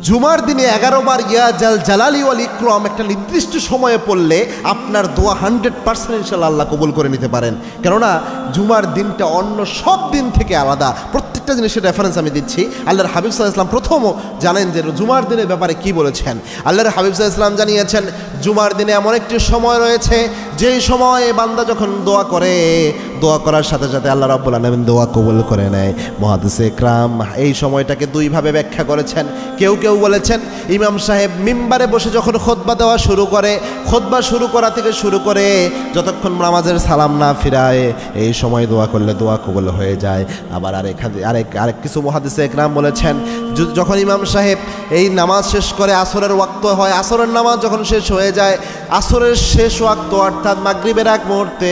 জুমার দিনে 11 বার ইয়া জাল জালালি ওয়াল ইকরাম একটা নির্দিষ্ট সময়ে পড়লে আপনার দোয়া 100% ইনশাআল্লাহ আল্লাহ কবুল করে নিতে পারেন। কেননা জুমার দিনটা অন্য সব দিন থেকে আলাদা। প্রত্যেকটা জিনিসের রেফারেন্স আমি দিচ্ছি। আল্লাহর হাবিব সাল্লাল্লাহু আলাইহি ওয়াসাল্লাম প্রথমও জানেন যে জুমার দিনের ব্যাপারে কি বলেছেন। আল্লাহর হাবিব সাল্লাল্লাহু আলাইহি ওয়াসাল্লাম জানিয়েছেন জুমার দিনে এমন একটি সময় রয়েছে যেই সময়ে বান্দা যখন দোয়া করে, দোয়া করার সাথে সাথে আল্লাহ রাব্বুল আলামিন দোয়া কবুল করে নেয়। মুহাদ্দিসে ইকরাম এই সময়টাকে দুইভাবে ব্যাখ্যা করেছেন। কেউ কেউ বলেছেন ইমাম সাহেব মিম্বারে বসে যখন খুতবা দেওয়া শুরু করে, খুতবা শুরু করা থেকে শুরু করে যতক্ষণ নামাজের সালাম না ফিরায় এই সময় দোয়া করলে দোয়া কবুল হয়ে যায়। আবার আরেক কিছু মুহাদ্দিসে ইকরাম বলেছেন যখন ইমাম সাহেব এই নামাজ শেষ করে আসরের ওয়াক্ত হয়, আসরের নামাজ যখন শেষ হয়ে যায়, আসরের শেষ ওয়াক্ত অর্থাৎ মাগরিবের এক মুহূর্তে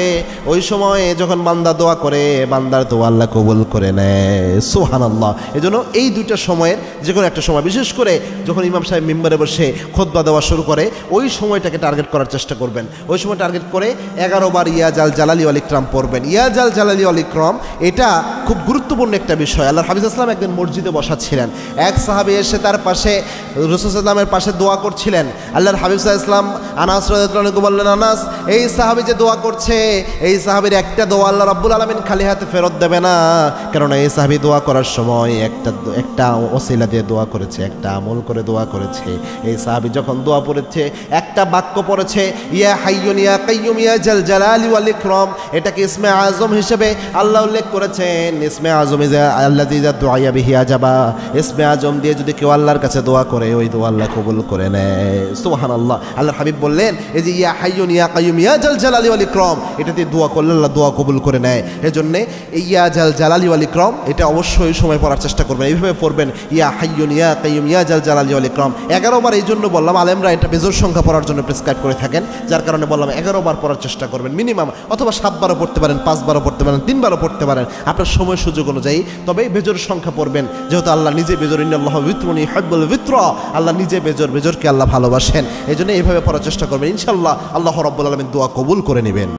ওই সময়ে যখন বান্দা দোয়া করে বান্দার দোয়া আল্লাহ কবুল করে নেয়। সুবহানাল্লাহ। এজন্য এই দুইটা সময়ের যে কোনো একটা সময়, বিশেষ করে যখন ইমাম সাহেব মিম্বারে বসে খুতবা দেওয়া শুরু করে ওই সময়টাকে টার্গেট করার চেষ্টা করবেন। ওই সময় টার্গেট করে 11 বার ইয়া জাল জালালি ওয়াল ইকরাম পড়বেন। ইয়া জাল জালালি ওয়াল ইকরাম এটা খুব গুরুত্বপূর্ণ একটা বিষয়। আল্লাহর হাবিব সাল্লাল্লাহু আলাইহি ওয়াসাল্লাম একদিন মসজিদে বসা ছিলেন, এক সাহাবী এসে তার পাশে রাসূল সাল্লাল্লাহু আলাইহি ওয়াসাল্লামের পাশে দোয়া করছিলেন। আল্লাহর হাবিব সাল্লাল্লাহু আলাইহি ওয়াসাল্লাম আনাস রাদিয়াল্লাহু আনহু বললেন, আনাস এই সাহাবী যে দোয়া করছে এই সাহাবীর একটা দোয়া আল্লাহ রাব্বুল আলামিন খালি হাতে ফেরত দেবে না। কারণ এই সাহাবী দোয়া করার সময় একটা ওসিলা দিয়ে দোয়া করেছে, একটা আমল করে দোয়া করেছে। এই সাহাবী যখন দোয়া পড়েছে একটা বাক্য পড়েছে ইয়া হাইয়ুন ইয়া কাইয়ুম ইয়া জাল জালালি ওয়াল ইকরাম, এটাকে ইসমে আজম হিসেবে আল্লাহ উল্লেখ করেছেন। ইসমে আজম আল্লাযী ইযা দুআয়া বিহি আজাবা, ইসমে আজম দিয়ে যদি কেউ আল্লাহর কাছে দোয়া করে ওই দোয়া আল্লাহ কবুল করে নেয়। সুবহানাল্লাহ। আল্লাহর হাবিব বললেন এই যে ইয়া হাইয়ুন ইয়া কাইয়ুম ইয়া জাল জালালি ওয়াল ইকরাম এটা দিয়ে দোয়া করলে আল্লাহ দোয়া কবুল করে নেয়। এজন্য ইয়া জাল জালালি ওয়াল ইকরাম এটা অবশ্যই সময় পড়ার চেষ্টা করবেন। এইভাবে পড়বেন ইয়া হাইয়ুন ইয়া কাইয়ুম ইয়া জাল জালালি ওয়াল ইকরাম 11 বার। এই জন্য বললাম আলেমরা এটা বেজোর সংখ্যা পড়ার জন্য প্রেসক্রাইব করে থাকেন, যার কারণে বললাম 11 বার পড়ার চেষ্টা করবেন মিনিমাম, অথবা 7 বারও পড়তে পারেন, 5 বারও পড়তে পারেন, 3 বারও পড়তে পারেন আপনার সময় সুযোগ অনুযায়ী। তবে বেজোর সংখ্যা পড়বেন, যেহেতু আল্লাহ নিজে বেজোর, ইন্নাল্লাহু বিত্রুন ইউহিব্বুল বিত্রা, আল্লাহ নিজে বেজোরকে আল্লাহ ভালোবাসেন। এই জন্য এইভাবে পড়ার চেষ্টা করবেন। ইনশাআল্লাহ আল্লাহ রাব্বুল আলামিন দোয়া কবুল করে নেবেন।